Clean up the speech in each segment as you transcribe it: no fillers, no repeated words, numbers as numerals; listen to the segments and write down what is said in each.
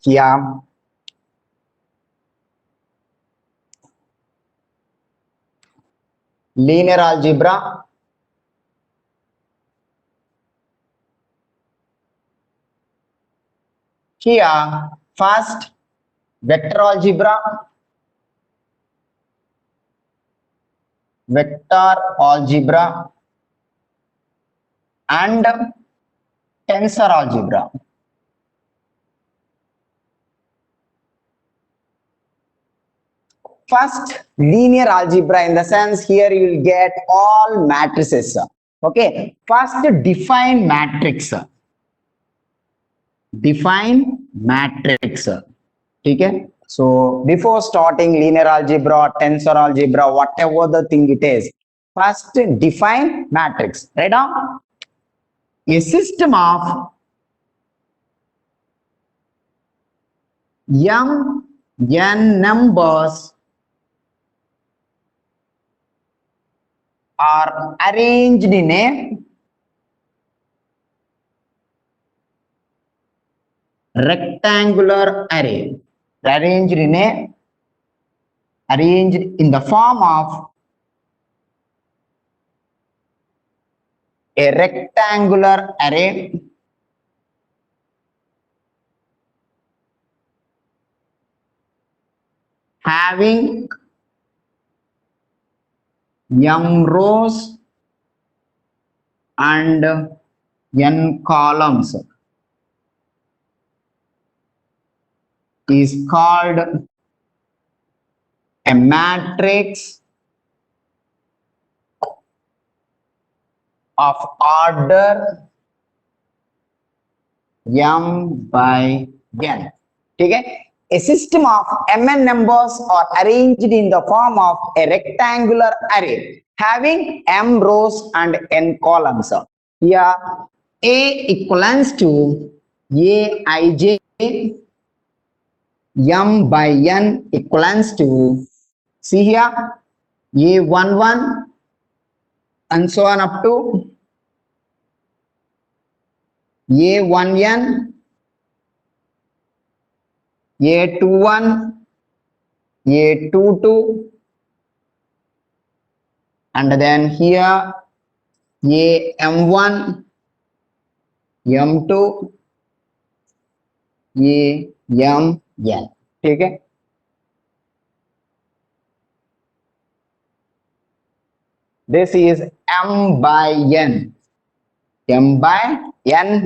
किया। Linear algebra किया। First vector algebra, and tensor algebra. First, linear algebra, in the sense here you will get all matrices. Okay, first define matrix. Define matrix. Okay, so before starting linear algebra, tensor algebra, whatever the thing it is, first define matrix. Right now, a system of n numbers are arranged in a rectangular array, arranged in the form of a rectangular array having m rows and n columns is called a matrix of order m by n. Okay? A system of mn numbers are arranged in the form of a rectangular array having m rows and n columns. Here A equals to Aij, m by n equals to, see here, A11 and so on up to A1n, A21, A22, and then here AM1, M2, AMN. Okay. This is m by n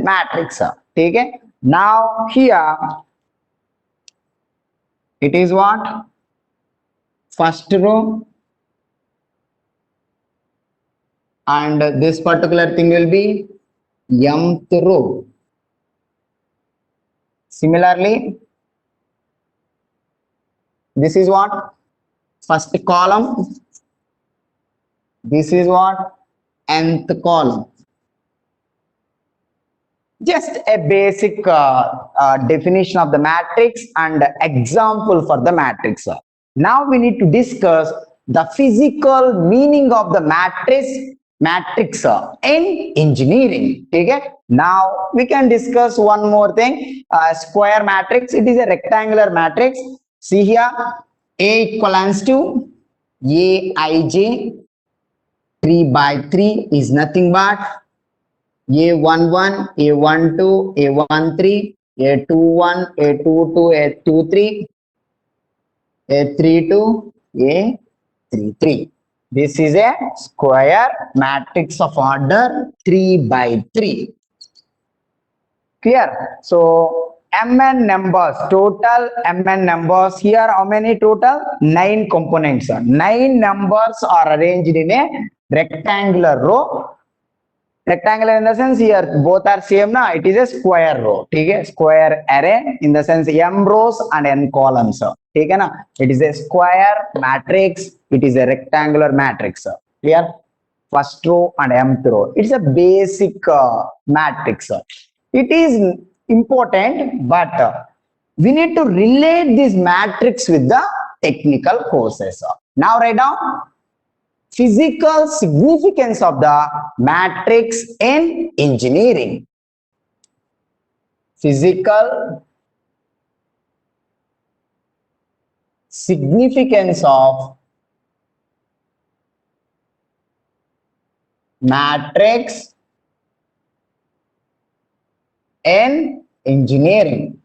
matrix. Okay. Now here it is what? First row, and this particular thing will be mth row. Similarly, this is what? First column. This is what? Nth column. Just a basic definition of the matrix and example for the matrix. Now we need to discuss the physical meaning of the matrix in engineering. Okay? Now we can discuss one more thing. Square matrix. It is a rectangular matrix. See here, A equals to Aij. 3 by 3 is nothing but A11, A12, A13, A21, A22, A23, A32, A33. This is a square matrix of order 3 by 3. Clear? So mn numbers, total mn numbers. Here how many total? 9 components. 9 numbers are arranged in a rectangular row. Rectangular in the sense here both are same now. It is a square row. Okay? Square array in the sense m rows and n columns. Okay, na? It is a square matrix. It is a rectangular matrix. Clear? First row and mth row. It's a basic matrix. It is important, but we need to relate this matrix with the technical courses. Now write down physical significance of the matrix in engineering. Physical significance of matrix in engineering.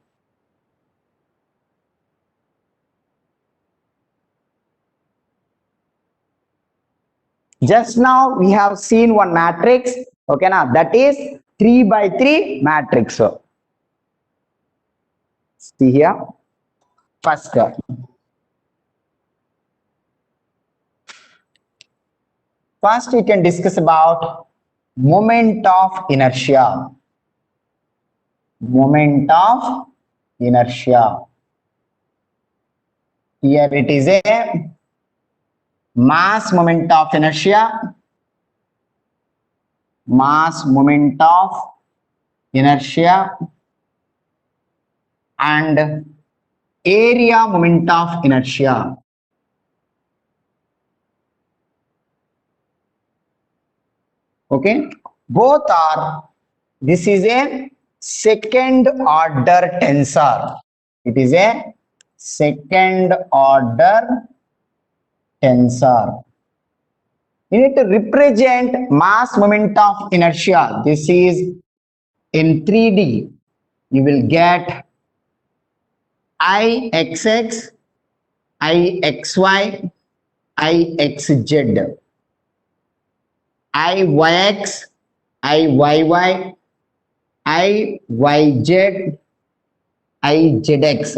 Just now we have seen one matrix, okay now, that is 3 by 3 matrix. So see here, first we can discuss about moment of inertia. Moment of inertia. Here it is a mass moment of inertia. Mass moment of inertia and area moment of inertia. Okay, both are, this is a second order tensor. It is a second order tensor. You need to represent mass moment of inertia. This is in 3D. You will get Ixx, Ixy, Ixz, Iyx, Iyy, Iyz, Izx,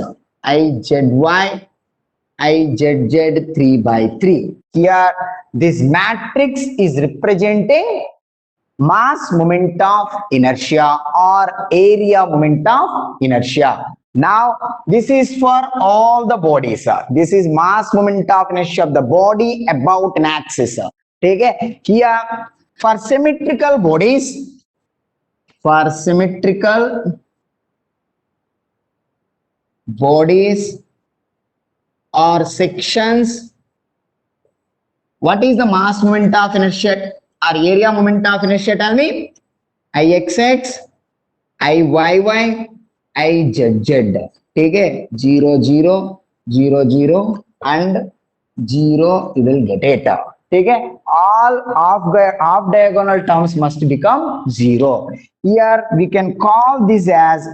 Izy, Izz 3 by 3. Here this matrix is representing mass moment of inertia or area moment of inertia. Now this is for all the bodies. This is mass moment of inertia of the body about an axis. Okay? Here for symmetrical bodies, or sections, what is the mass moment of inertia or area moment of inertia? Tell me. Ixx, Iyy, Izz. Okay, 0, 0, 0, 0 and 0, you will get it. Okay, all off diagonal terms must become 0. Here we can call this as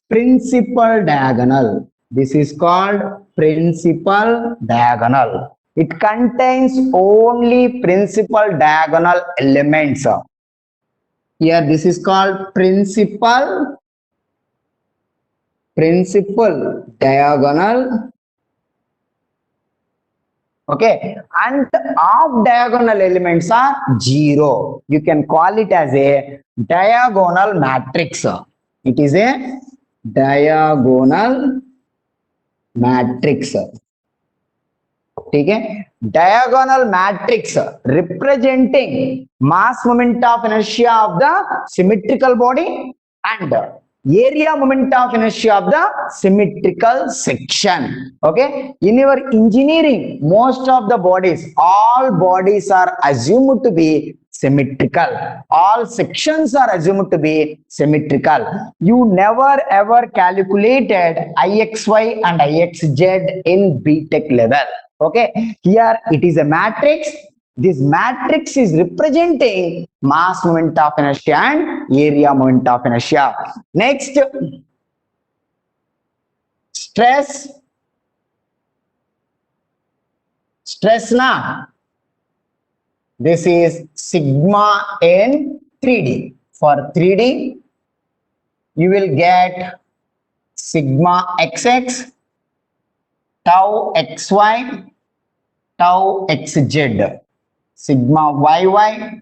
principal diagonal. This is called principal diagonal. It contains only principal diagonal elements. Here this is called principal diagonal. Okay, and off diagonal elements are 0. You can call it as a diagonal matrix. It is a diagonal matrix. Okay, diagonal matrix representing mass moment of inertia of the symmetrical body and area moment of inertia of the symmetrical section. Okay, in your engineering, most of the bodies, all bodies are assumed to be symmetrical. All sections are assumed to be symmetrical. You never ever calculated Ixy and Ixz in BTech level. Okay, here it is a matrix. This matrix is representing mass moment of inertia and area moment of inertia. Next, stress na. This is sigma in 3D. For 3D, you will get sigma xx, tau xy, tau xz, sigma yy,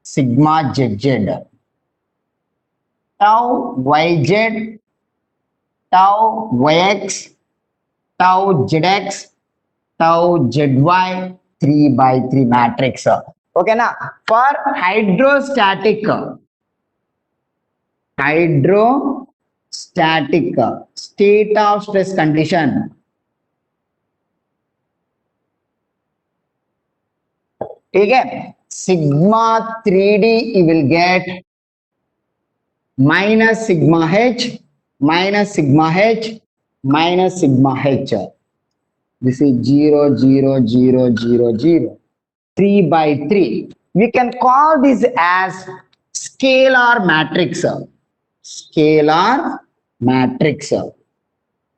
sigma zz, tau yz, tau yx, tau zx, tau zy, 3 by 3 matrix. Okay now, for hydrostatic state of stress condition, okay, sigma 3D you will get minus sigma h, minus sigma h, minus sigma h. This is 0, 0, 0, 0, 0. 3 by 3. We can call this as scalar matrix. Scalar matrix.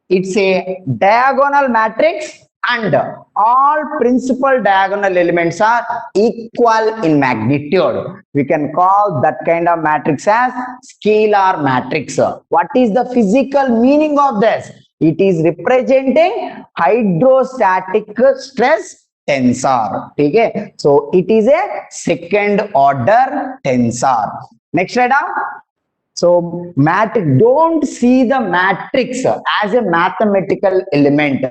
It's a diagonal matrix and all principal diagonal elements are equal in magnitude. We can call that kind of matrix as scalar matrix. What is the physical meaning of this? It is representing hydrostatic stress tensor. Okay? So it is a second order tensor. Next slide. So don't see the matrix as a mathematical element.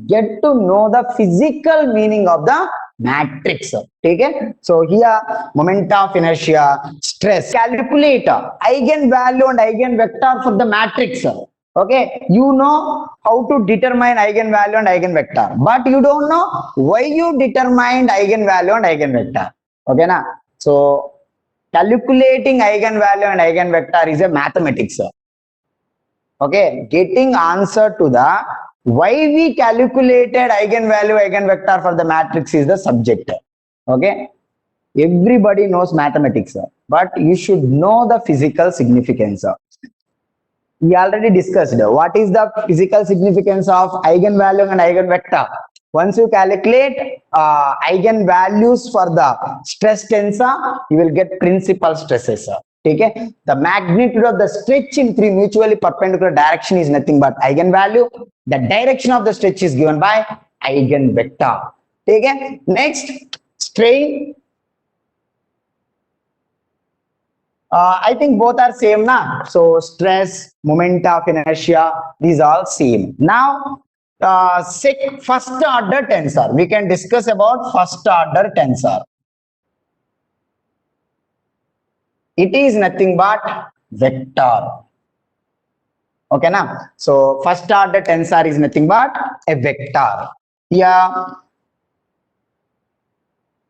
Get to know the physical meaning of the matrix. Okay? So here moment of inertia, stress, calculate eigenvalue and eigenvector for the matrix. Okay, you know how to determine eigenvalue and eigenvector, but you don't know why you determined eigenvalue and eigenvector. Okay, na? So calculating eigenvalue and eigenvector is a mathematics. Okay, getting answer to the why we calculated eigenvalue, eigenvector for the matrix is the subject. Okay, everybody knows mathematics, but you should know the physical significance. We already discussed what is the physical significance of eigenvalue and eigenvector. Once you calculate eigenvalues for the stress tensor, you will get principal stresses. Okay? The magnitude of the stretch in three mutually perpendicular direction is nothing but eigenvalue. The direction of the stretch is given by eigenvector. Okay? Next, strain. I think both are same na. So stress, moment of inertia, these all same. Now, first order tensor. We can discuss about first order tensor. It is nothing but vector. Okay na. So first order tensor is nothing but a vector. Here,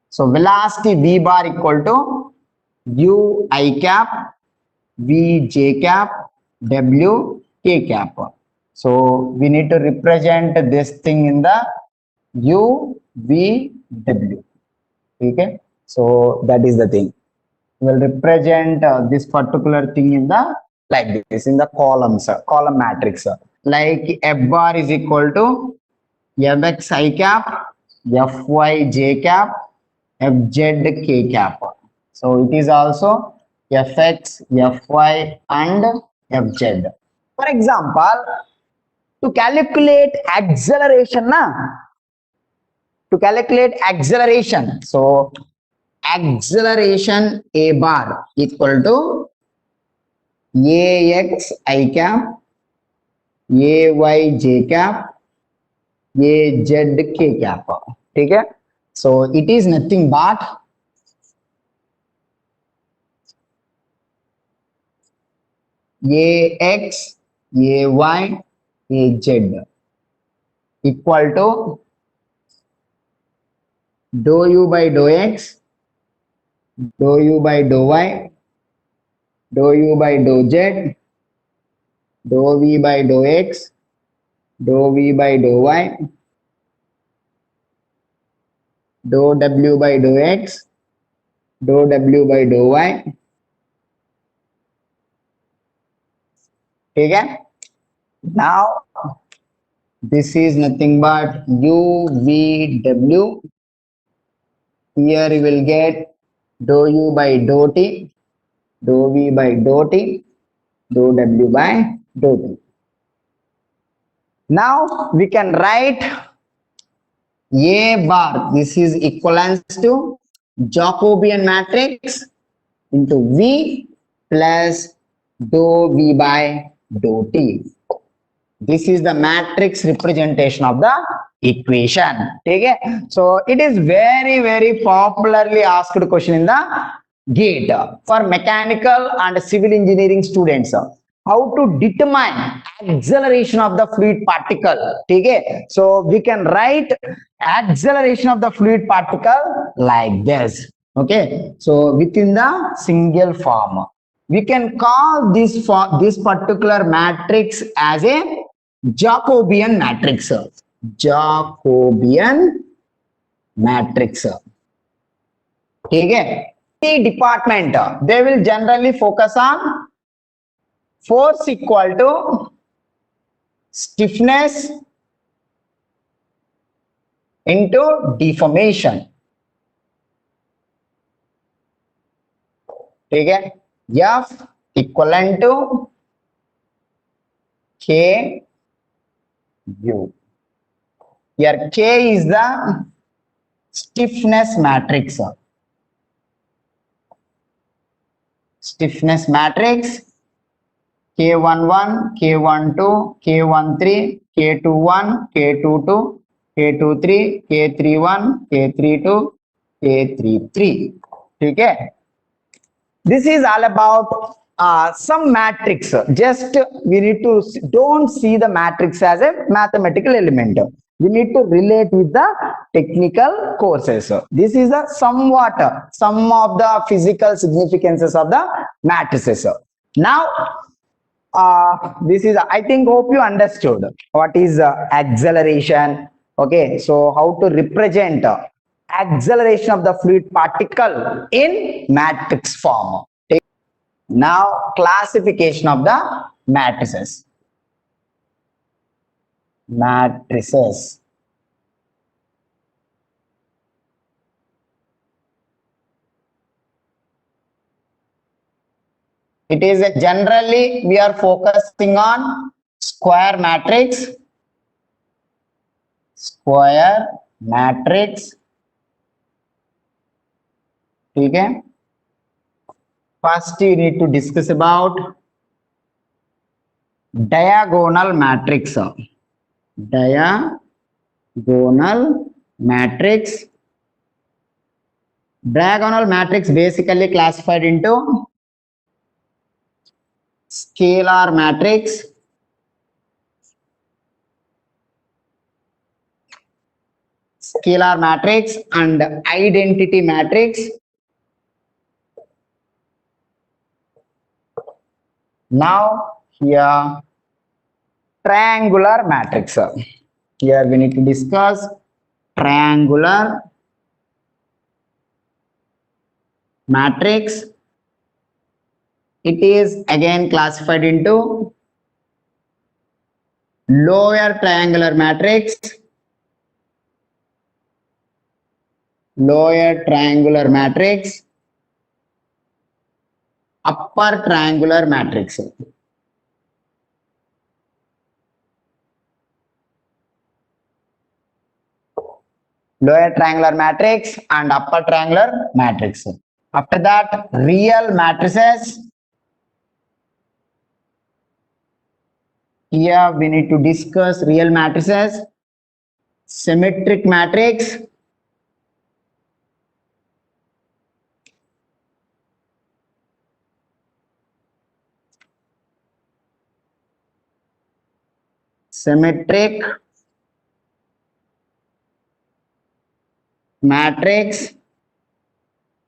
so velocity v bar equal to u I cap, v j cap, w k cap. So we need to represent this thing in the u v w. Okay, so that is the thing. We will represent this particular thing in the like this in the columns, column matrix. Like f bar is equal to fx I cap, fy j cap, fz k cap. So it is also fx, fy and fz. For example, to calculate acceleration, so acceleration a bar equal to ax I cap, ay j cap, az k cap. Okay? So it is nothing but ax, ay, az equal to dou u by dou x, dou u by dou y, dou u by dou z, dou v by dou x, dou v by dou y, dou w by dou x, dou w by dou y. Okay? Now this is nothing but u v w. Here you will get dou u by dou t, dou v by dou t, dou w by dou t. Now we can write a bar. This is equivalent to Jacobian matrix into v plus dou v by dou t. This is the matrix representation of the equation. Okay? So it is very popularly asked question in the GATE for mechanical and civil engineering students. How to determine acceleration of the fluid particle. Okay? So we can write acceleration of the fluid particle like this. Okay? So within the single form. We can call this particular matrix as a Jacobian matrix. Jacobian matrix. ठीक है, department they will generally focus on force equal to stiffness into deformation। ठीक है, F equivalent to K U। Here K is the stiffness matrix। Stiffness matrix K11, K12, K13, K21, K22, K23, K31, K32, K33। ठीक है, this is all about some matrix। Just we need to don't see the matrix as a mathematical element, we need to relate with the technical courses। This is the somewhat some of the physical significances of the matrices। Now this is, I think, hope you understood what is acceleration। Okay, so how to represent acceleration of the fluid particle in matrix form। Now classification of the matrices। It is generally we are focusing on square matrix। ठीक है, first you need to discuss about diagonal matrix। Diagonal matrix basically classified into scalar matrix, and identity matrix। Now here triangular matrix। Here we need to discuss triangular matrix। It is again classified into lower triangular matrix, upper triangular matrix। Lower triangular matrix and upper triangular matrix। After that, real matrices। Here we need to discuss real matrices, symmetric matrix,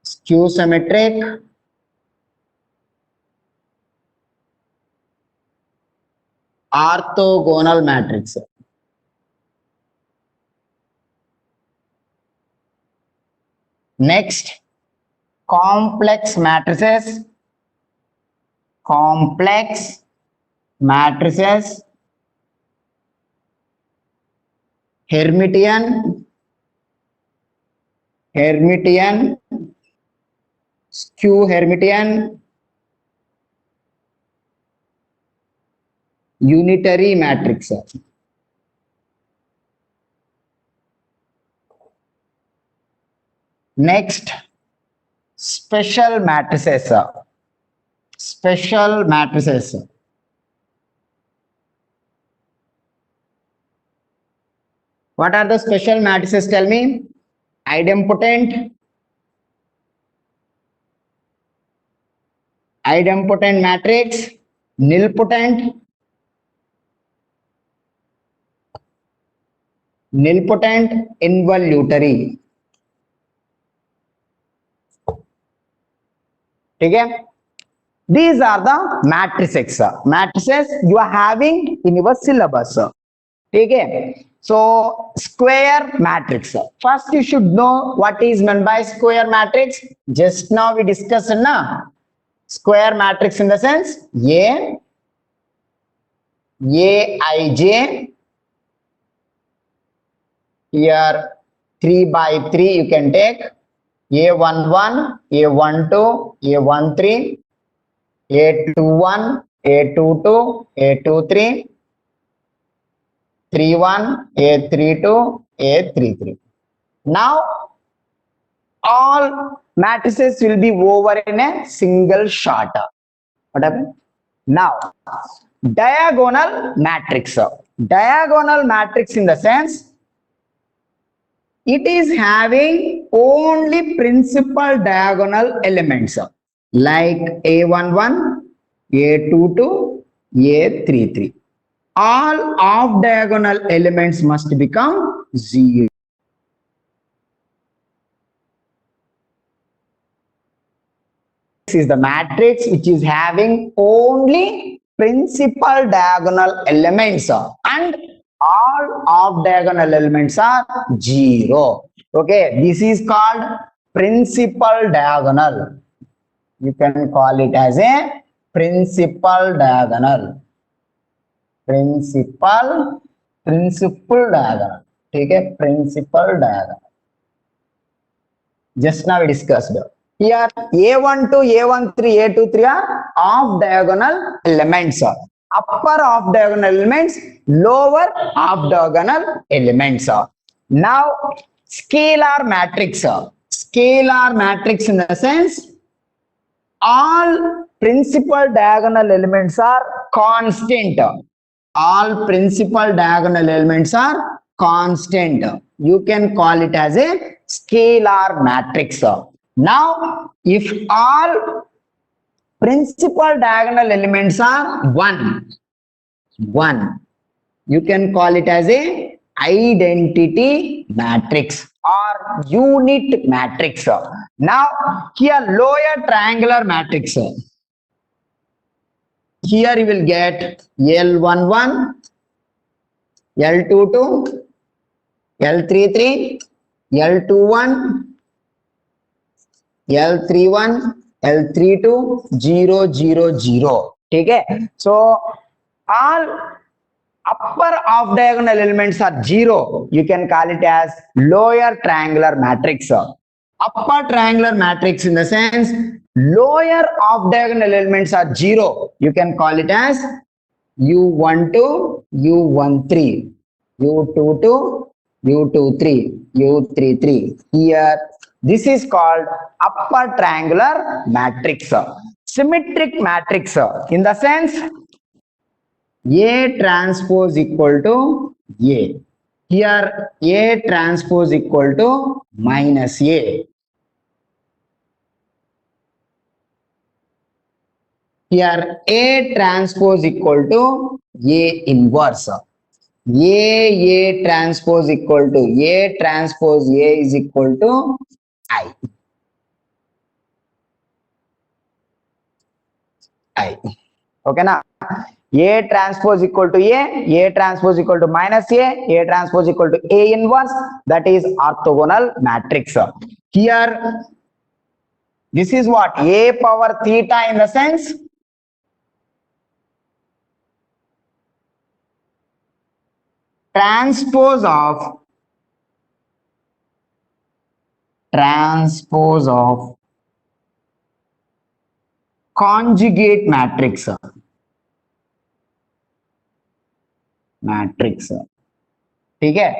skew symmetric, orthogonal matrix। Next, complex matrices, Hermitian, skew Hermitian, unitary matrix। Next, special matrices। What are the special matrices? Tell me. Idempotent matrix, nilpotent, involutory। ठीक है, these are the matrices you are having in your syllabus। ठीक है, So square matrix. First you should know what is meant by square matrix. Just now we discussed na square matrix in the sense Aij, here 3 by 3 you can take A11, A12, A13, A21, A22, A23, 31, A32, A33. Now all matrices will be over in a single shot. What happened? Now diagonal matrix. Diagonal matrix in the sense it is having only principal diagonal elements like A11, A22, A33. All off diagonal elements must become 0. This is the matrix which is having only principal diagonal elements and all off diagonal elements are 0. Okay, this is called principal diagonal. You can call it as a principal diagonal. Principal diagonal. Okay, principal diagonal. Just now we discussed. Here A12, A13, A23 are off diagonal elements. Upper off diagonal elements, lower off diagonal elements. Now scalar matrix. Scalar matrix in the sense all principal diagonal elements are constant. All principal diagonal elements are constant. You can call it as a scalar matrix. Now if all principal diagonal elements are 1, you can call it as a identity matrix or unit matrix. Now here lower triangular matrix. Here you will get L11, L22, L33, L21, L31, L32, 0, 0, 0. Okay, so all upper off diagonal elements are 0. You can call it as lower triangular matrix. Upper triangular matrix in the sense lower off diagonal elements are 0. You can call it as U12, U13, U22, U23, U33. Here this is called upper triangular matrix. Symmetric matrix in the sense A transpose equal to A. Here A transpose equal to minus A. Here A transpose equal to A inverse. A transpose equal to A transpose A is equal to I. Okay na? A transpose equal to A transpose equal to minus A transpose equal to A inverse. That is orthogonal matrix. Here this is what? A power theta in the sense transpose of conjugate matrix. ठीक है,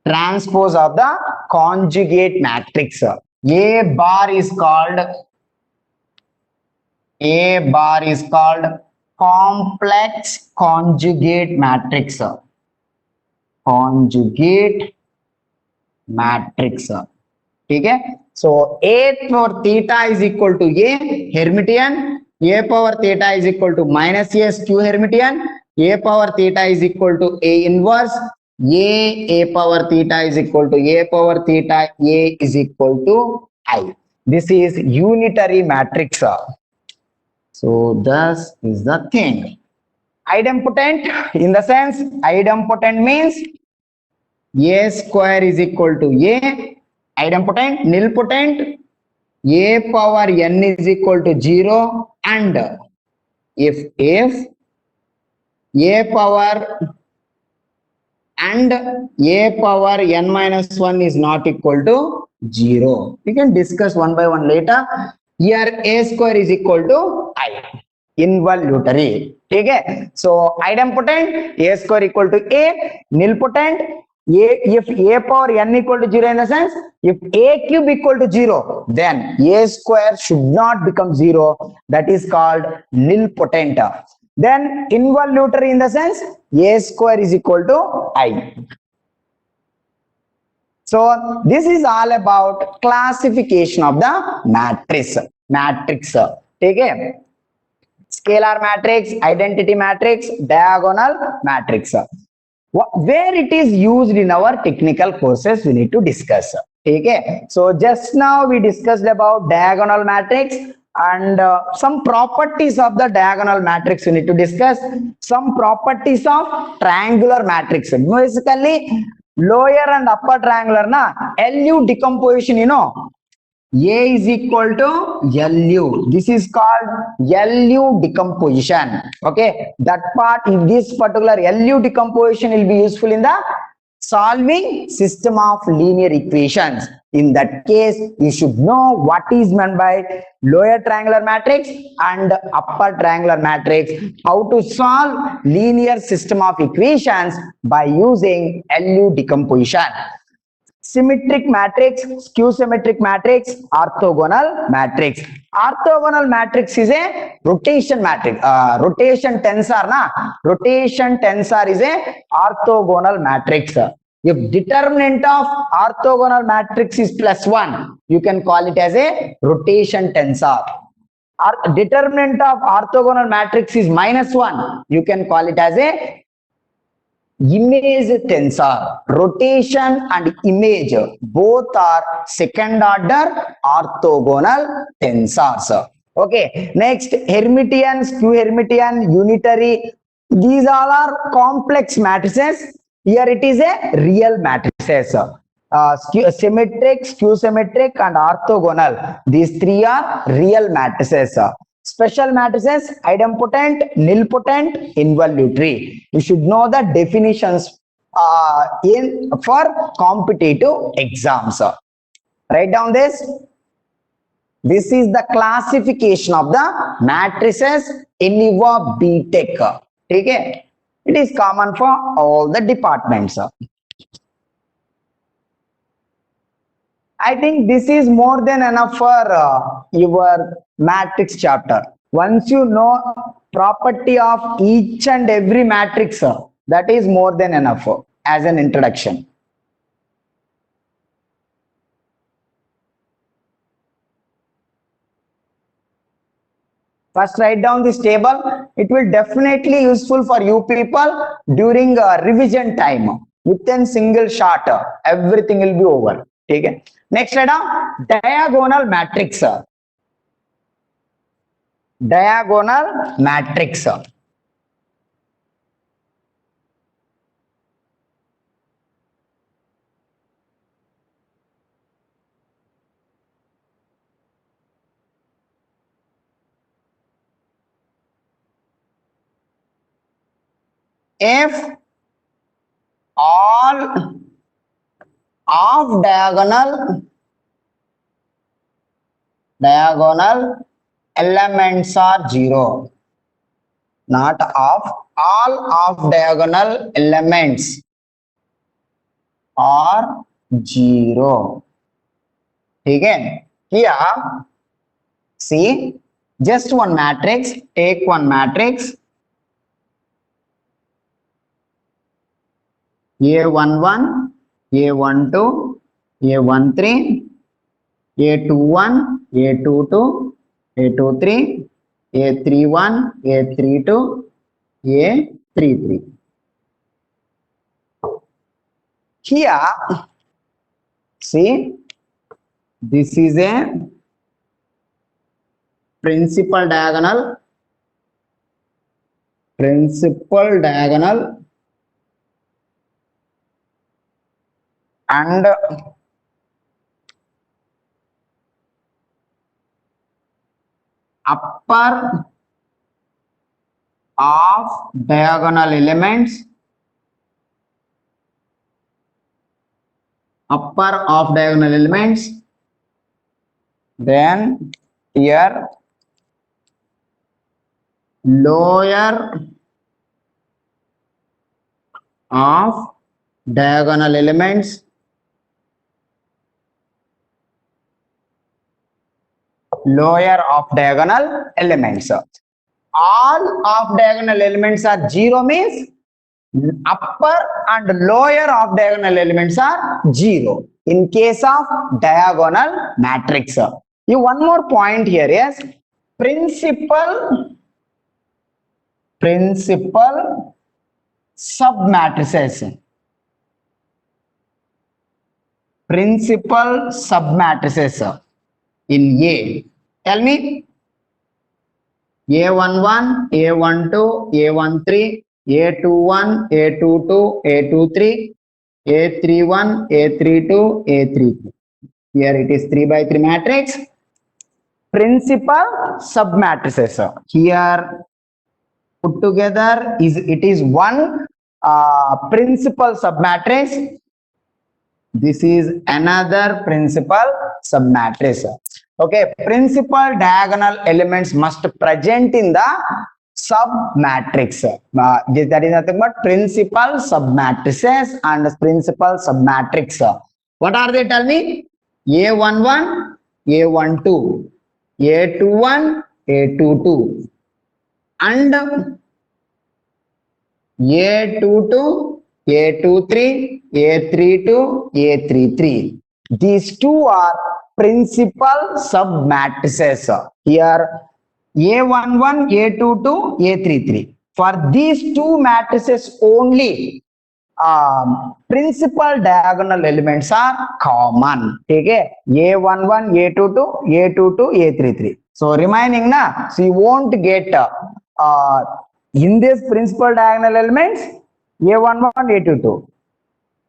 transpose of the conjugate matrix. A bar is called complex conjugate matrix. ठीक है, so A for theta is equal to A Hermitian, A power theta is equal to minus A skew Hermitian, A power theta is equal to A inverse, A power theta is equal to A power theta, A is equal to I. This is unitary matrix. So this is the thing. Idempotent in the sense, idempotent means a square is equal to a. Idempotent, nilpotent, a power n is equal to 0, and if a power and a power n minus 1 is not equal to 0. We can discuss one by one later. Here a square is equal to I. Involuntary. Okay. So idempotent, a square equal to a. Nilpotent, if a power n equal to 0 in the sense, if a cube equal to 0, then a square should not become 0. That is called nilpotent. Then involuntary in the sense, a square is equal to I. So this is all about classification of the matrix. Okay. Scalar matrix, identity matrix, diagonal matrix. Where it is used in our technical courses, we need to discuss. Okay. So just now we discussed about diagonal matrix and some properties of the diagonal matrix we need to discuss. Some properties of triangular matrix. Basically, lower and upper triangular na LU decomposition, you know. A is equal to LU. This is called LU decomposition. Okay. That part, in this particular LU decomposition will be useful in the solving system of linear equations. In that case, you should know what is meant by lower triangular matrix and upper triangular matrix, how to solve linear system of equations by using LU decomposition. Symmetric matrix, skew symmetric matrix, orthogonal matrix. Orthogonal matrix is a rotation matrix. Rotation tensor na. Rotation tensor is a orthogonal matrix. If determinant of orthogonal matrix is +1, you can call it as a rotation tensor. Or determinant of orthogonal matrix is -1, you can call it as a image tensor. Rotation and image both are second order orthogonal tensors. Okay. Next, Hermitian, skew Hermitian, unitary. These all are complex matrices. Here it is a real matrices. Symmetric, skew symmetric, and orthogonal. These three are real matrices. Special matrices: idempotent, nilpotent, involuntary. You should know the definitions for competitive exams. Write down this. This is the classification of the matrices in your BTech. Okay? It is common for all the departments. I think this is more than enough for your matrix chapter. Once you know property of each and every matrix, that is more than enough as an introduction. First, write down this table. It will definitely useful for you people during revision time. Within single shot, everything will be over. Okay. Next, write down diagonal matrix. Diagonal matrix. If all of diagonal elements are 0, not of, all of diagonal elements are 0. Okay. Here, see, just one matrix. Take one matrix. A11, A12, A13, A21, A22, A23, A31, A32, A33. Here, see, this is a principal diagonal. principal diagonal and upper of diagonal elements, then here lower of diagonal elements, all of diagonal elements are 0 means upper and lower of diagonal elements are 0 in case of diagonal matrix. You one more point here is principal submatrices. Principal submatrices in A. Tell me. A11, A12, A13, A21, A22, A23, A31, A32, A33. Here it is 3 by 3 matrix. Principal submatrices. Here put together it is one principal submatrix. This is another principal submatrix. Okay, principal diagonal elements must present in the submatrix. That is nothing but principal submatrices and principal submatrix. What are they? Tell me. A11, A12, A21, A22, and A22, A23, A32, A33. These two are principal submatrices. Here A11, A22, A33. For these two matrices only, principal diagonal elements are common. Okay, A11, A22, A22, A33. So remaining na, so you won't get in this principal diagonal elements A11, A22.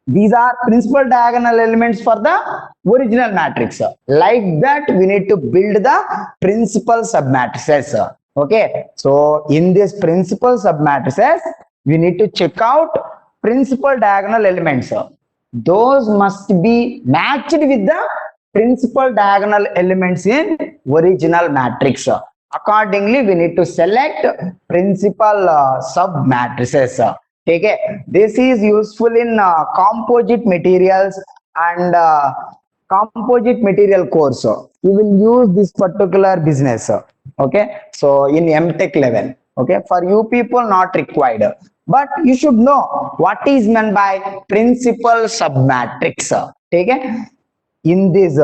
These are principal diagonal elements for the original matrix. Like that, we need to build the principal submatrices. Okay, so in this principal submatrices, we need to check out principal diagonal elements. Those must be matched with the principal diagonal elements in original matrix. Accordingly, we need to select principal submatrices. Okay, this is useful in composite materials and composite material course. You will use this particular business. Okay, so in MTech level. Okay, for you people not required, but you should know what is meant by principal submatrix. Okay, in this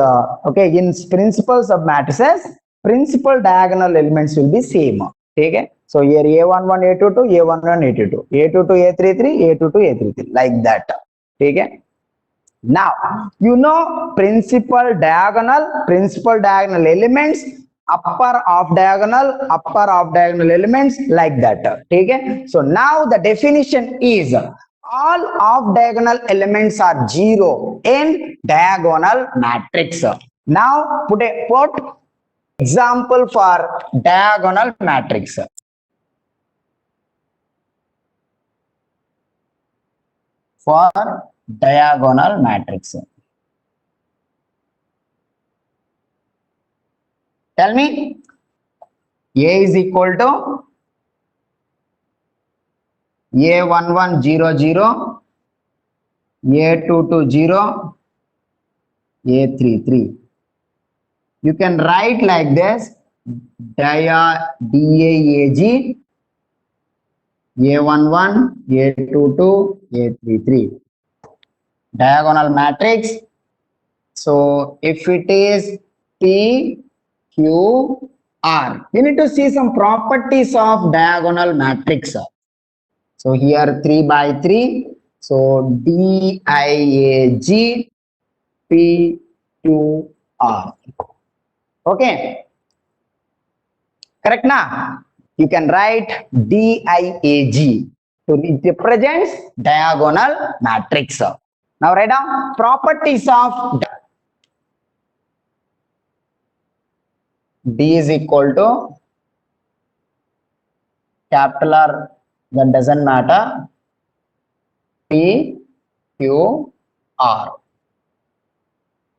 okay, in principal submatrices, principal diagonal elements will be same. Okay, so here A11, A22, A11, A22, A22, A33, A22, A33, like that. Okay, now you know principal diagonal elements, upper of diagonal elements, like that. Okay, so now the definition is all of diagonal elements are 0 in diagonal matrix. Now put example for diagonal matrix. For diagonal matrix, tell me. A is equal to A11 0 0, A22 0, A33. You can write like this: DAAG A11, A22, A33. Diagonal matrix. So if it is P, Q, R, we need to see some properties of diagonal matrix. So here 3 by 3. So DIAG PQR. Okay. Correct na? You can write DIAG. So it represents diagonal matrix. Now write down properties of D is equal to capital R, that doesn't matter, P, Q, R.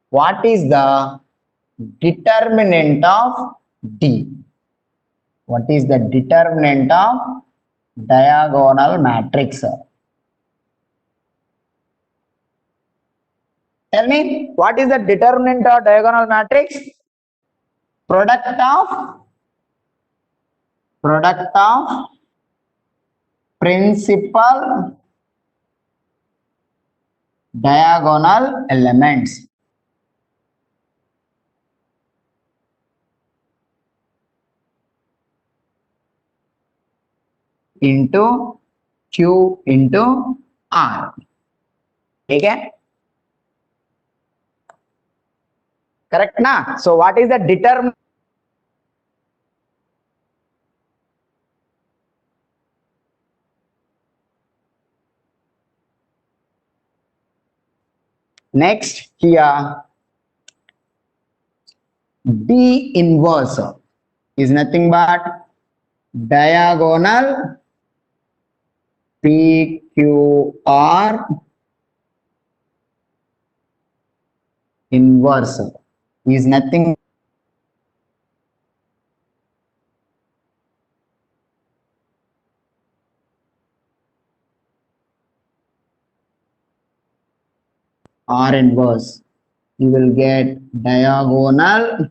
What is the determinant of D? What is the determinant of diagonal matrix? Tell me, what is the determinant of diagonal matrix? Product of principal diagonal elements. Into Q into R. Okay? Correct na? So what is the determinant? Next here, D inverse is nothing but diagonal PQR inverse is nothing R inverse. You will get diagonal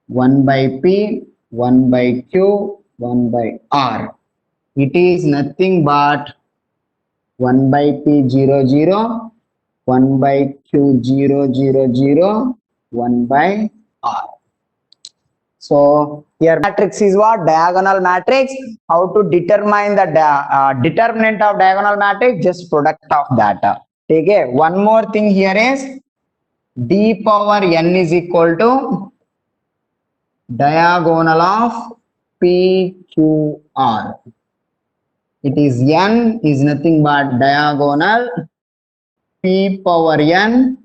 1 by P, 1 by Q, 1 by R. It is nothing but 1 by P 0 0, 1 by Q 0 0 0, 1 by R. So here matrix is what? Diagonal matrix. How to determine the determinant of diagonal matrix? Just product of data. Okay. One more thing here is D power n is equal to diagonal of PQR. It is n is nothing but diagonal P power n,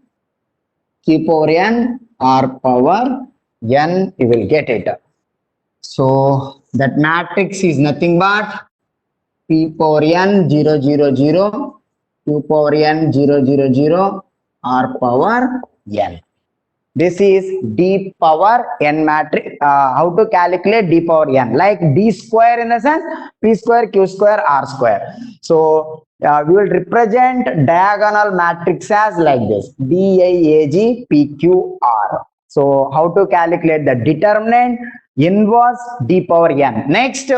Q power n, R power n. You will get it. So that matrix is nothing but P power n 0 0 0, Q power n 0 0 0, R power n. This is D power n matrix. How to calculate D power n? Like D square in the sense P square, Q square, R square. So we will represent diagonal matrix as like this: DIAG PQR. So how to calculate the determinant? Inverse D power n. Next,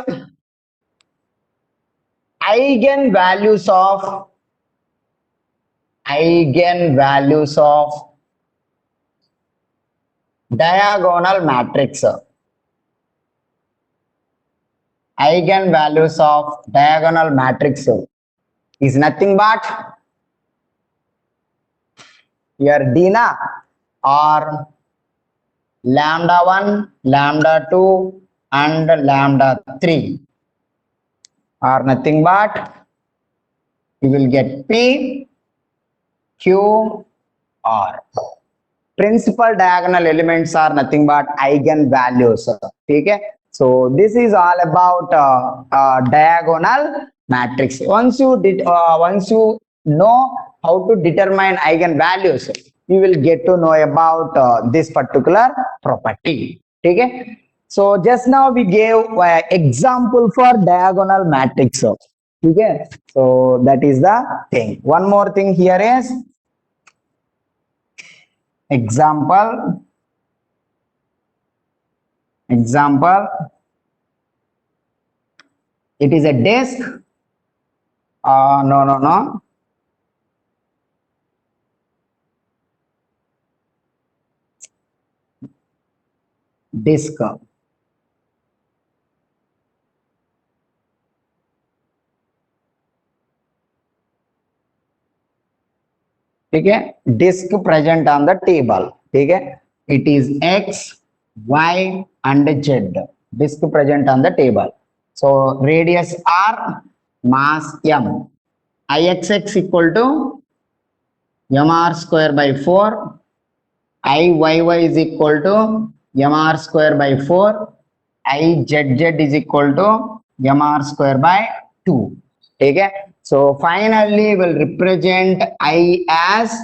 eigenvalues of diagonal matrix. Eigenvalues of diagonal matrix is nothing but here D na, or lambda 1, lambda 2 and lambda 3 are nothing but you will get P, Q, R. Principal diagonal elements are nothing but eigenvalues. Okay? So this is all about diagonal matrix. Once you know how to determine eigenvalues, you will get to know about this particular property. Okay? So just now we gave example for diagonal matrix. Okay? So that is the thing. One more thing here is example. It is a disk. No. Disk. Okay, disk present on the table. Okay, it is X, Y and Z. Disk present on the table. So radius r, mass m. Ixx equal to mr square by 4. Iyy is equal to mr square by 4. Izz is equal to mr square by 2. Okay, so finally we'll represent I as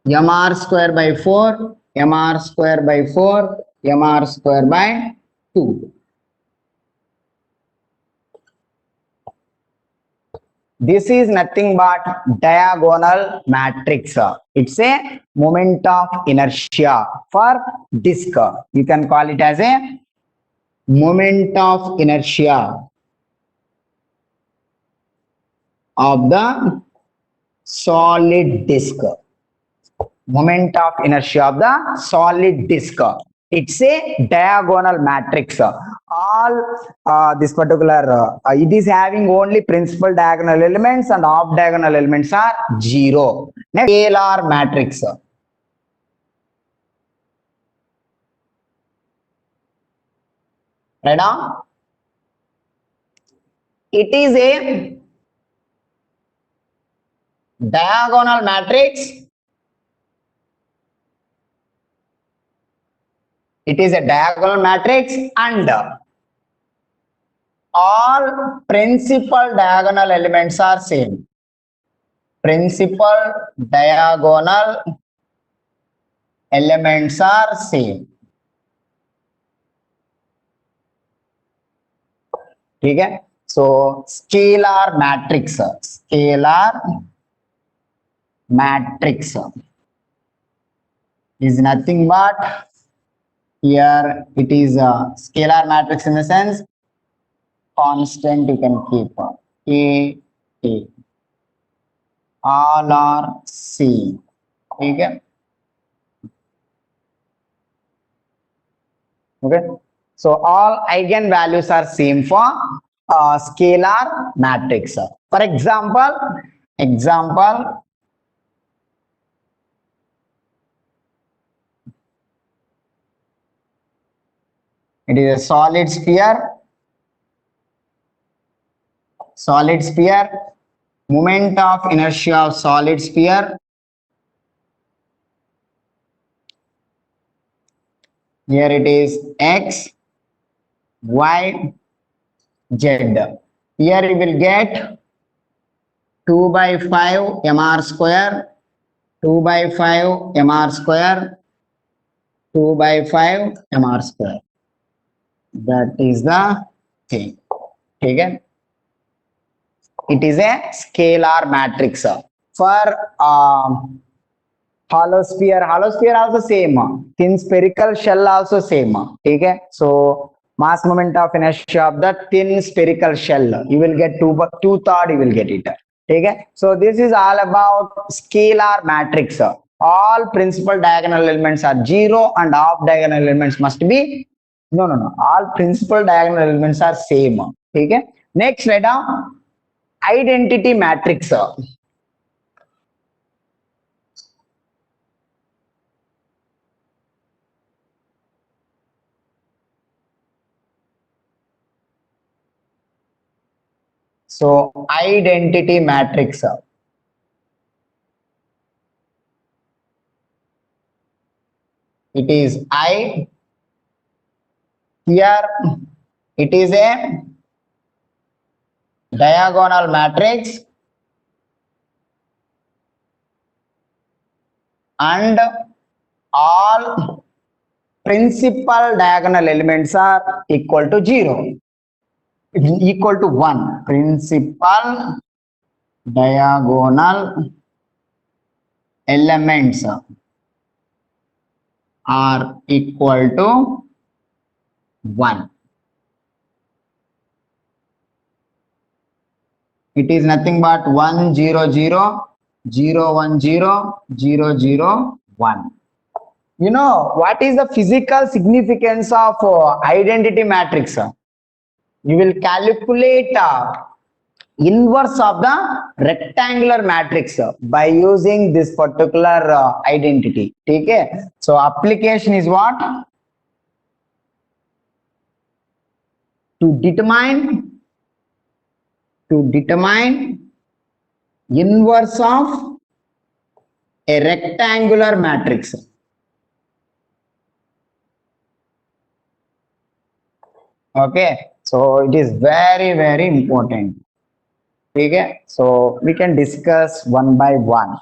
mr square by 4, mr square by 4, mr square by 2. This is nothing but diagonal matrix. It's a moment of inertia for disk. You can call it as a moment of inertia of the solid disk. Moment of inertia of the solid disk. It's a diagonal matrix. All this particular it is having only principal diagonal elements and off diagonal elements are 0. Next, scalar matrix. Right now, it is a diagonal matrix. It is a diagonal matrix and all principal diagonal elements are same. Principal diagonal elements are same. ठीक है, so scalar matrix is nothing but, here it is a scalar matrix in the sense constant you can keep a all are same. ठीक है, okay, so all eigen values are same for scalar matrix. For example, it is a solid sphere, moment of inertia of solid sphere. Here it is x, y, z. Here you will get 2 by 5 mr square, 2 by 5 mr square, 2 by 5 mr square. That is the thing. Okay, it is a scalar matrix. For hollow sphere also same. Thin spherical shell also same. Okay, so mass moment of inertia of the thin spherical shell, you will get 2/3 you will get it. Okay, so this is all about scalar matrix. All principal diagonal elements are 0 and off diagonal elements must be no, all principal diagonal elements are same. Okay, next write down identity matrix. So identity matrix, it is I. Here it is a diagonal matrix and all principal diagonal elements are equal to 0, equal to 1. Principal diagonal elements are equal to 1. It is nothing but 1 0 0 0 1 0 0 0 1. You know what is the physical significance of identity matrix? You will calculate inverse of the rectangular matrix by using this particular identity. Okay, so application is what? to determine inverse of a rectangular matrix. Okay, so it is very important. Okay, so we can discuss one by one.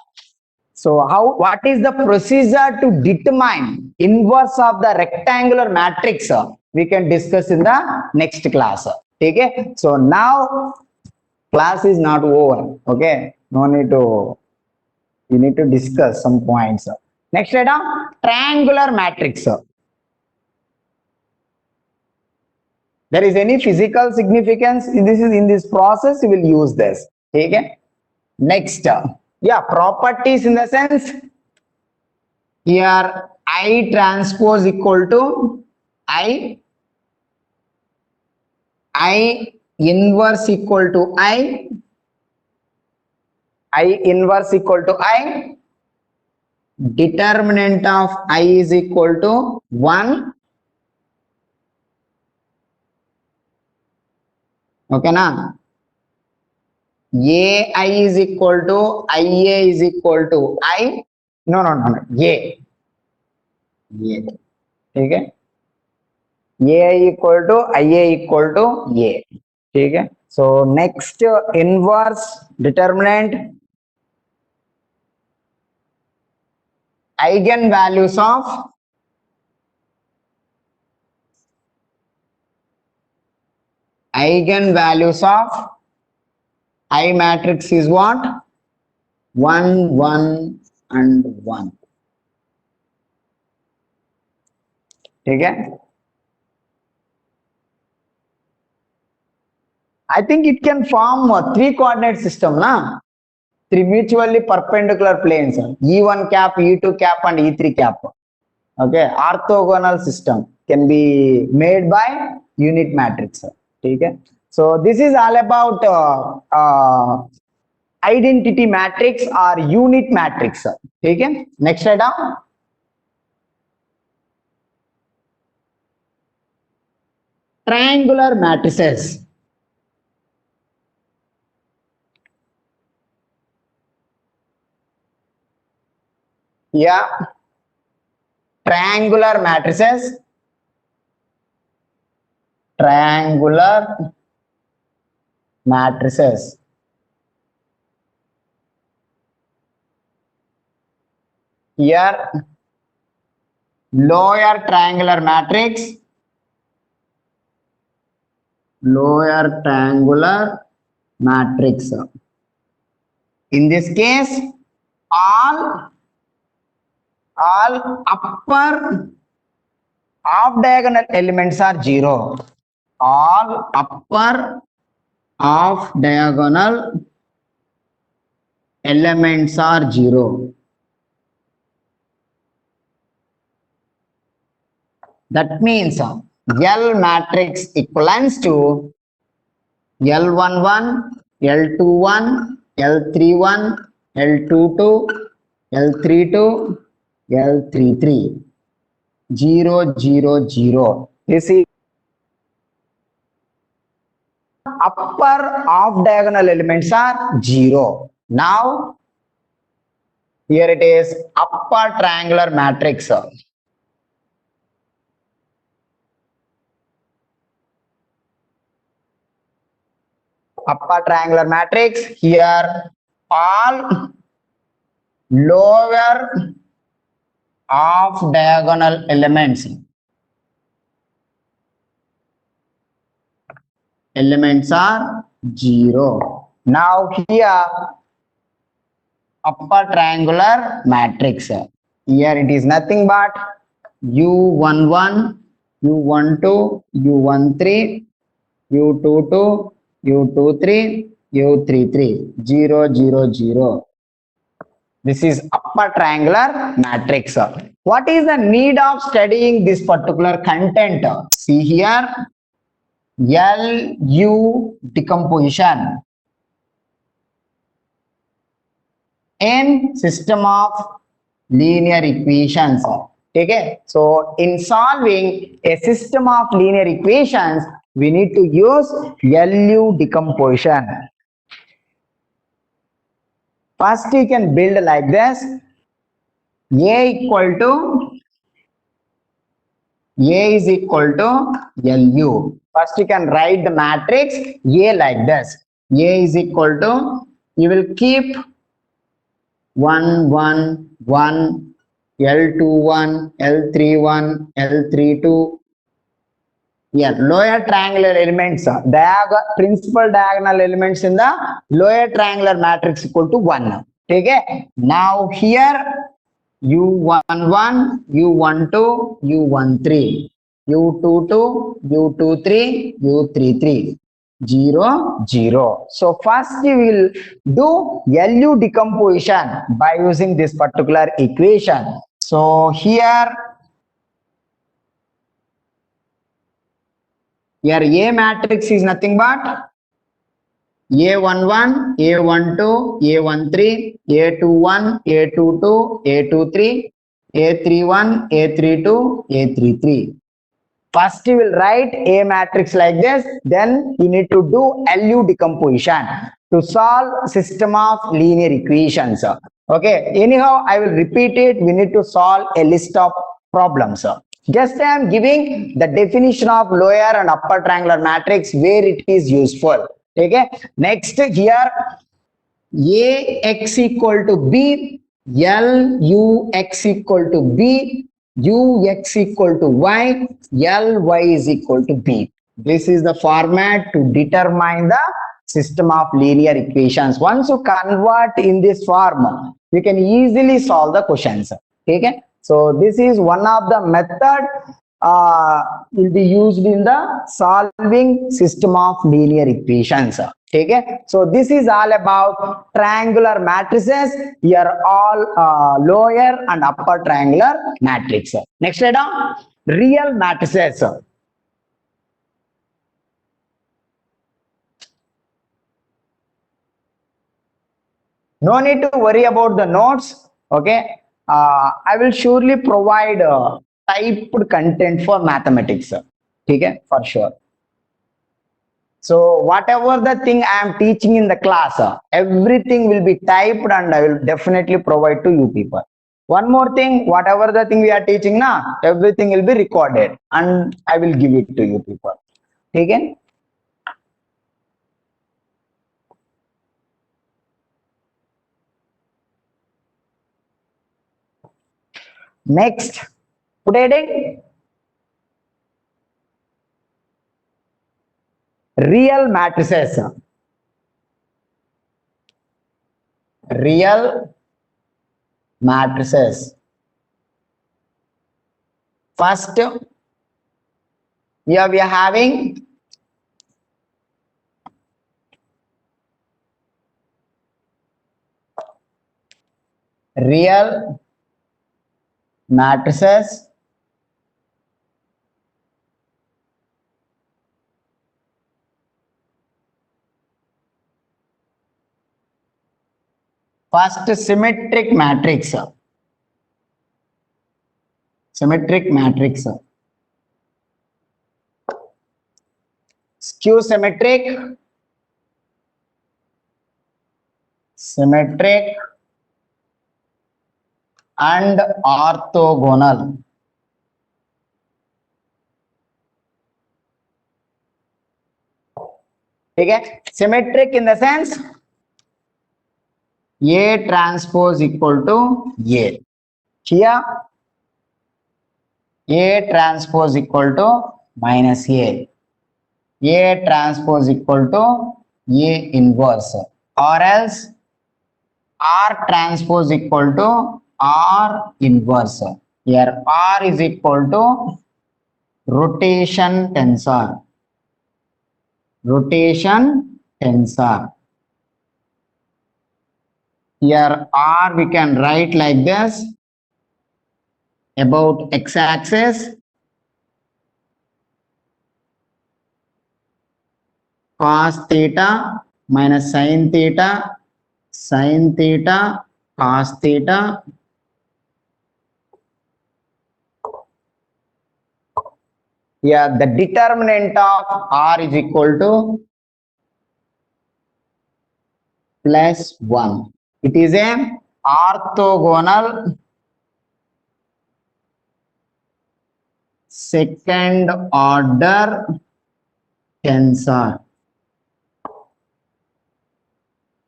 So what is the procedure to determine inverse of the rectangular matrix? We can discuss in the next class. Okay, so now class is not over. Okay, no need to, you need to discuss some points. Next item, triangular matrix. There is any physical significance this is in this process, you will use this. Okay, next, yeah, properties in the sense, here I transpose equal to I inverse equal to I inverse equal to I, determinant of I is equal to 1. Okay na? AI is equal to IA is equal to I. No. A. ठीक है, AI equal to IA equal to A. ठीक है. So next, inverse determinant eigenvalues of I matrix is what? 1, 1 and 1. ठीक है. I think it can form a 3 coordinate system, na? 3 mutually perpendicular planes, E1 cap, E2 cap and E3 cap. Okay, orthogonal system can be made by unit matrix. Okay, so this is all about identity matrix or unit matrix. Okay, next item, triangular matrices. Yeah, triangular matrices. Here, lower triangular matrix. In this case, all upper off diagonal elements are 0. All upper off diagonal elements are 0. That means L matrix equivalents to L11, L21, L31, L22, L32, L33, 0, 0, 0. This is upper off diagonal elements are 0. Now here it is upper triangular matrix. Upper triangular matrix, here all lower off diagonal elements are 0. Now here upper triangular matrix, here it is nothing but U11, U12, U13, U22, U23, U33, 0, 0, 0. This is upper triangular matrix. What is the need of studying this particular content? See here, LU decomposition in system of linear equations. Okay, so in solving a system of linear equations, we need to use LU decomposition. First you can build like this. A is equal to LU. First you can write the matrix A like this. A is equal to, you will keep 1 1 1, L21, L31, L32. Yeah, lower triangular elements, principal diagonal elements in the lower triangular matrix equal to 1. Okay. Now here U11, U12, U13, U22, U23, U33, 0, 0. So first we will do LU decomposition by using this particular equation. So here A matrix is nothing but A11, A12, A13, A21, A22, A23, A31, A32, A33. First you will write A matrix like this, then you need to do LU decomposition to solve system of linear equations. Okay, anyhow I will repeat it. We need to solve a list of problems. Just I am giving the definition of lower and upper triangular matrix where it is useful. Okay, next here AX equal to B, LUX equal to B, UX equal to Y, LY is equal to B. This is the format to determine the system of linear equations. Once you convert in this form, you can easily solve the questions. Okay, so this is one of the method will be used in the solving system of linear equations. Okay, so this is all about triangular matrices. Here all lower and upper triangular matrix. Next item, real matrices. No need to worry about the notes. Okay, I will surely provide typed content for mathematics. Okay, for sure. So whatever the thing I am teaching in the class, everything will be typed and I will definitely provide to you people. One more thing, whatever the thing we are teaching now, everything will be recorded and I will give it to you people. Okay? Next, put heading. Real matrices. Real matrices. First, here we are having real matrices. First, symmetric matrix. Symmetric matrix. Skew symmetric. Symmetric and orthogonal. Okay, symmetric in the sense A transpose equal to A. Here A transpose equal to minus A. A transpose equal to A inverse, or else R transpose equal to R inverse. Here R is equal to rotation tensor. Rotation tensor. Here R we can write like this. About x-axis, cos theta minus sin theta, cos theta. Yeah, the determinant of R is equal to plus 1. It is a orthogonal second order tensor.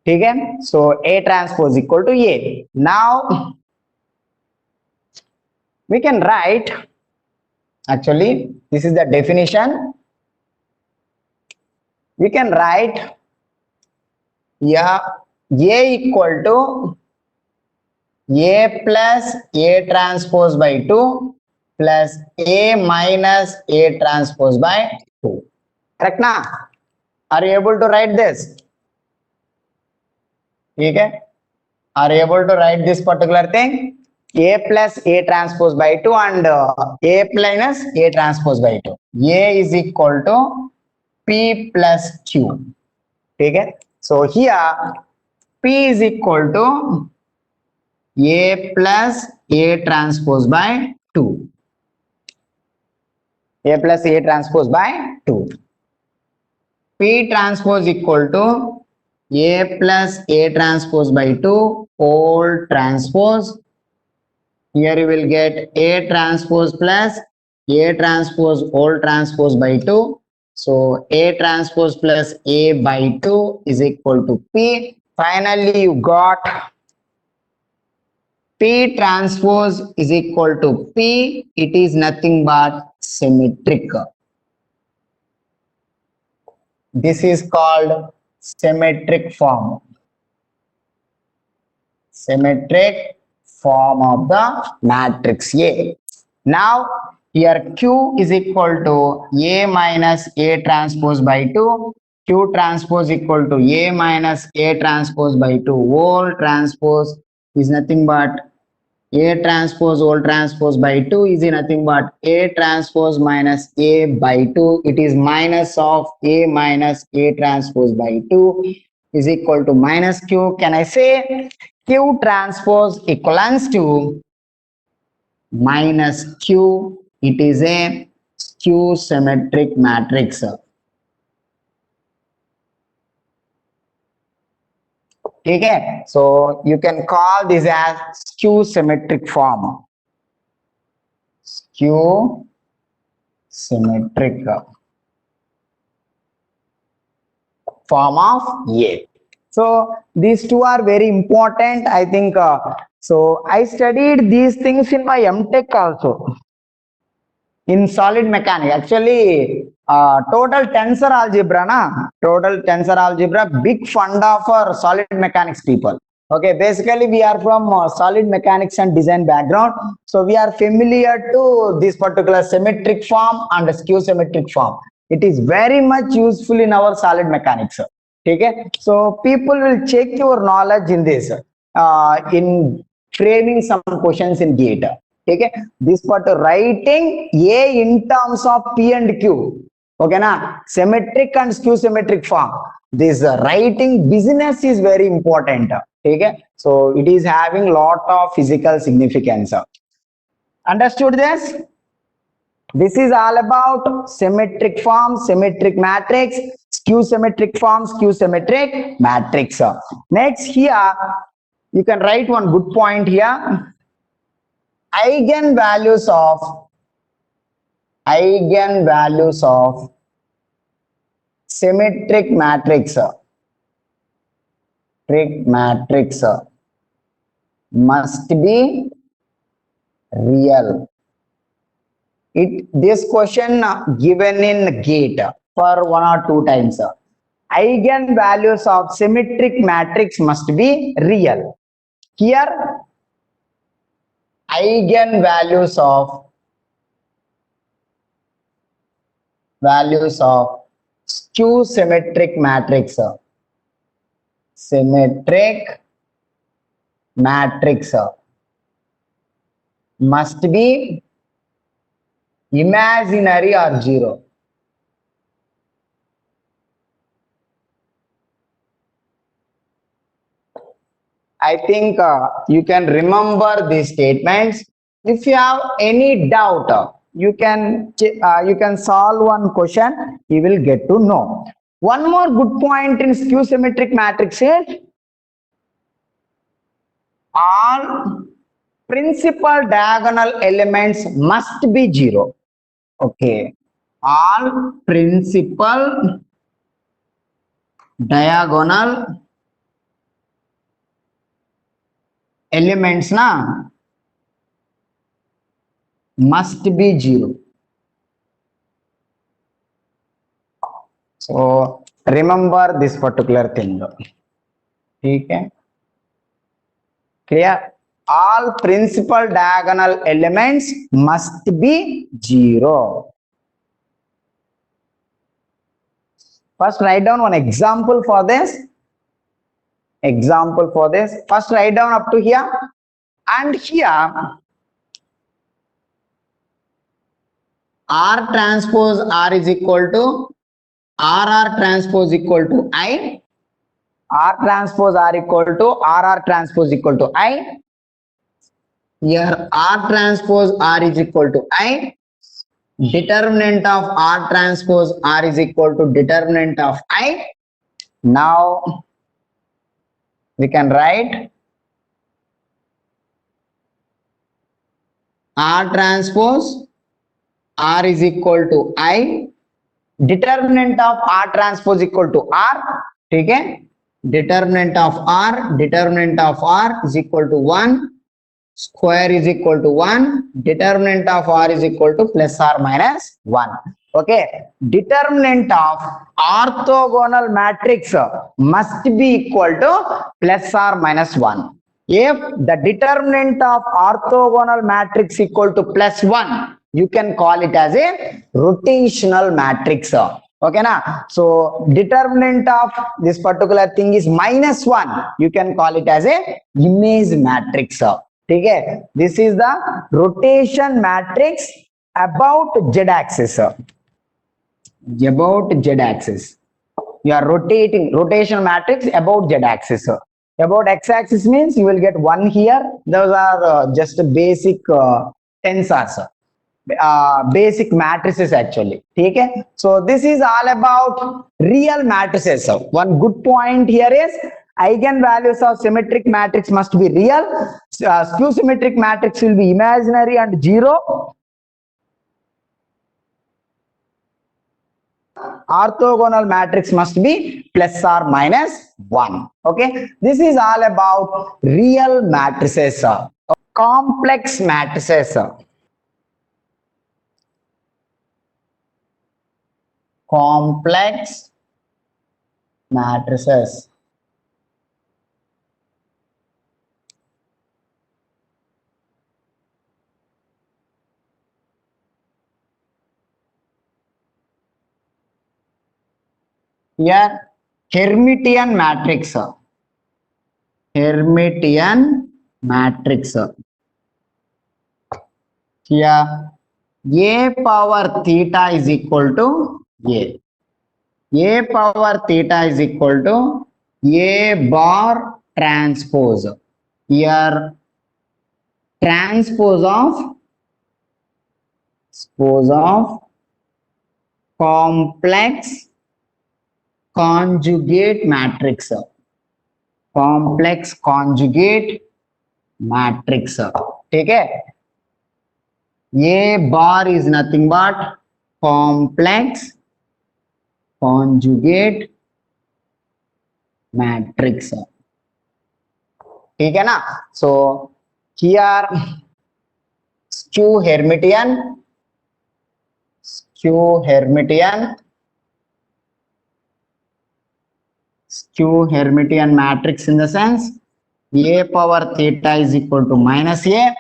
ठीक है, so A transpose equal to A. Now we can write, actually this is the definition. We can write, yeah, A equal to A plus A transpose by 2 plus A minus A transpose by 2. Correct na? Are you able to write this? ठीक है, are you able to write this particular thing? A plus A transpose by 2 and A minus A transpose by 2. A is equal to P plus Q. ठीक है, so here P is equal to A plus A transpose by 2. A plus A transpose by 2. P transpose equal to A plus A transpose by 2 whole transpose. Here you will get A transpose plus A transpose whole transpose by 2. So A transpose plus A by 2 is equal to P. Finally, you got P transpose is equal to P. It is nothing but symmetric. This is called symmetric form. Symmetric form of the matrix A. Now here Q is equal to A minus A transpose by 2. Q transpose equal to A minus A transpose by 2 whole transpose is nothing but A transpose whole transpose by 2 is nothing but A transpose minus A by 2. It is minus of A minus A transpose by 2 is equal to minus Q. Can I say Q transpose equivalents to minus Q? It is a skew symmetric matrix. Okay, so you can call this as skew symmetric form. Skew symmetric form of A. So these two are very important, I think. So I studied these things in my MTech also, in solid mechanics. Actually, total tensor algebra, big funda for solid mechanics people. Okay, basically we are from solid mechanics and design background, so we are familiar to this particular symmetric form and skew symmetric form. It is very much useful in our solid mechanics. Okay, so people will check your knowledge in this, in framing some questions in GATE. Okay, this part writing A in terms of P and Q. Okay, na symmetric and skew symmetric form. This writing business is very important. Okay, so it is having lot of physical significance. Understood this? This is all about symmetric form, symmetric matrix, skew symmetric form, skew symmetric matrix. Next here, you can write one good point here. Eigenvalues of symmetric matrix must be real. This question given in GATE for 1 or 2 times. Eigenvalues of symmetric matrix must be real. Here eigenvalues of skew symmetric matrix must be imaginary or zero. I think you can remember these statements. If you have any doubt, you can solve one question, you will get to know. One more good point in skew symmetric matrix is all principal diagonal elements must be zero. Okay, all principal diagonal elements na must be zero. So remember this particular thing. Okay. Clear? All principal diagonal elements must be zero. First write down one example for this. Example for this. First write down up to here. And here R transpose R is equal to RR transpose equal to I. R transpose R equal to RR transpose equal to I. Here R transpose R is equal to I. Determinant of R transpose R is equal to determinant of I. Now we can write R transpose R is equal to I. Determinant of R transpose equal to R. Okay? Determinant of R is equal to 1. Square is equal to 1. Determinant of R is equal to plus or minus 1. Okay. Determinant of orthogonal matrix must be equal to plus or minus 1. If the determinant of orthogonal matrix equal to plus 1, you can call it as a rotational matrix. Okay na? So determinant of this particular thing is minus 1, you can call it as a image matrix. Okay? This is the rotation matrix about z axis. About z axis. You are rotation matrix about z axis. About x axis means you will get 1 here. Those are just basic tensors. Basic matrices actually. Okay? So this is all about real matrices. One good point here is eigenvalues of symmetric matrix must be real. Skew symmetric matrix will be imaginary and zero. Orthogonal matrix must be plus or minus 1. Okay? This is all about real matrices. Complex matrices. Complex matrices. Here Hermitian matrix. Hermitian matrix. Here A power theta is equal to A. A power theta is equal to A bar transpose. Here transpose of complex conjugate matrix. Complex conjugate matrix. Okay? A bar is nothing but complex conjugate matrix. ठीक है ना? So here skew Hermitian matrix in the sense A power theta is equal to minus A.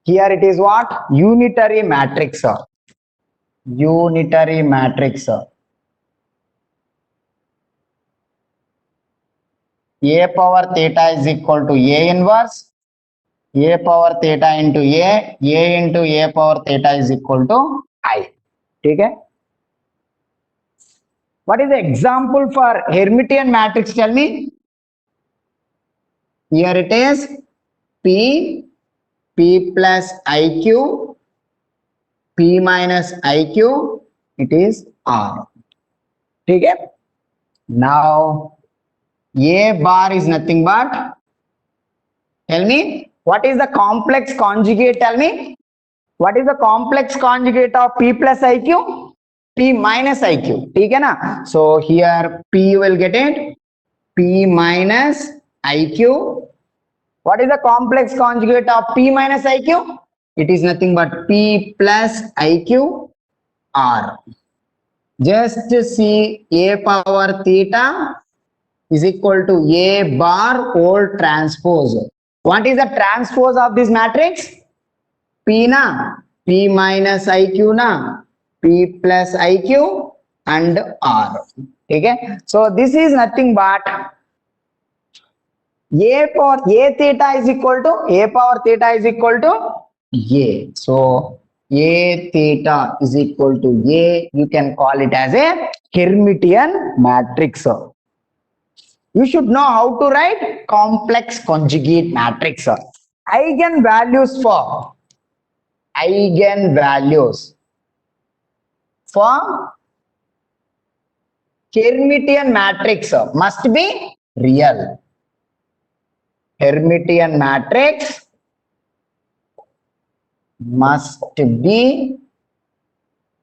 Here it is what? Unitary matrix. Unitary matrix. A power theta is equal to A inverse. A power theta into A into A power theta is equal to I. Okay? What is the example for Hermitian matrix? Tell me. Here it is P plus IQ p minus iq, it is r. Okay. Now a bar is nothing but, tell me, what is the complex conjugate? Tell me, what is the complex conjugate of p plus iq? P minus iq. ठीक है ना? So here p will get it, p minus iq. What is the complex conjugate of p minus iq? It is nothing but p plus iq r. Just see a power theta is equal to a bar whole transpose. What is the transpose of this matrix? P na, p minus iq na, p plus iq and r. Okay, so this is nothing but a power a theta is equal to a power theta is equal to a. So a theta is equal to a. You can call it as a Hermitian matrix. You should know how to write complex conjugate matrix. Eigenvalues for Hermitian matrix must be real. Hermitian matrix must be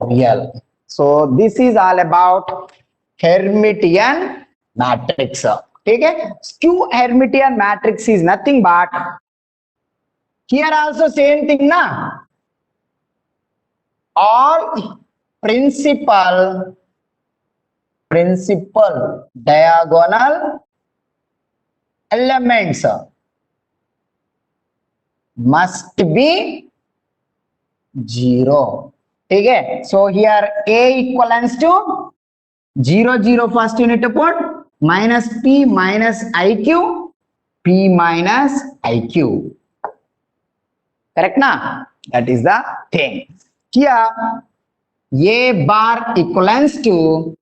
real. So this is all about Hermitian matrix. Okay, skew Hermitian matrix is nothing but, here also same thing na, all principal diagonal elements must be 0. Okay, so here a equivalents to 0 0 first you need to put, minus p minus iq, p minus iq. Correct na? That is the thing. Here a bar equivalents to,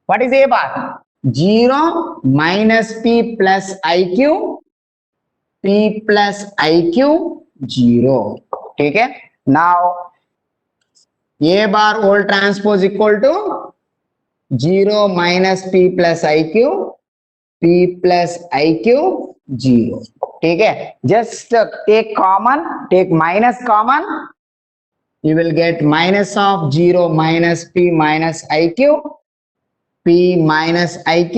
what is a bar? 0 minus p plus iq, p plus iq 0. Okay, now a bar whole transpose equal to 0 minus p plus iq, p plus iq 0. Okay, just take common, take minus common, you will get minus of 0 minus p minus iq, p minus iq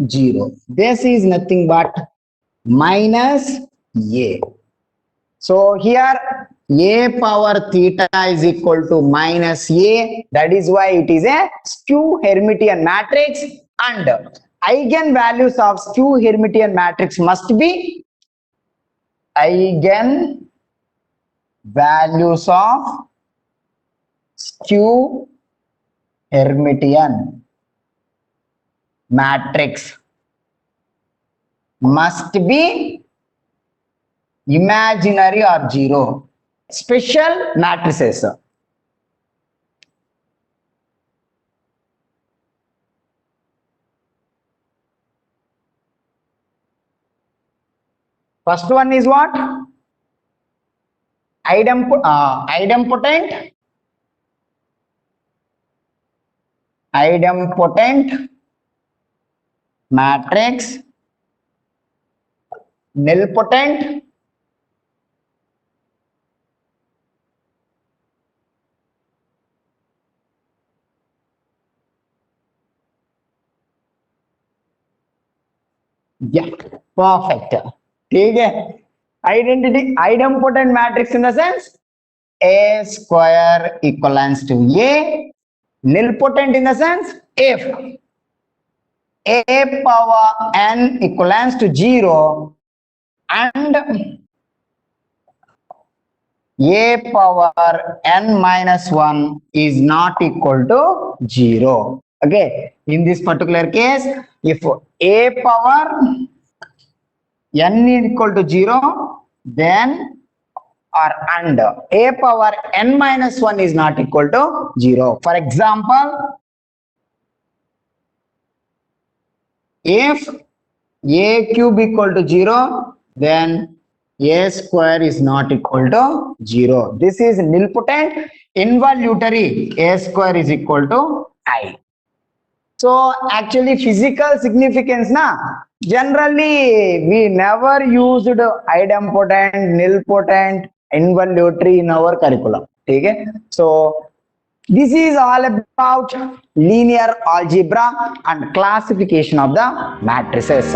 0. This is nothing but minus a. So here a power theta is equal to minus a. That is why it is a skew Hermitian matrix, and eigenvalues of skew Hermitian matrix must be eigenvalues of skew Hermitian matrix must be imaginary or 0. Special matrices. First one is what? Idempotent matrix, nilpotent yeah, perfect. Okay, identity idempotent matrix in the sense a square equivalents to a, nilpotent in the sense if a power n equivalents to 0 and a power n minus 1 is not equal to 0. Okay, in this particular case, if a power n is equal to 0, then or and a power n minus 1 is not equal to 0. For example, if a cube equal to 0, then a square is not equal to 0. This is nilpotent. involuntary a square is equal to I. So actually physical significance na generally we never used idempotent, nilpotent, involuntary in our curriculum. Okay, so this is all about linear algebra and classification of the matrices.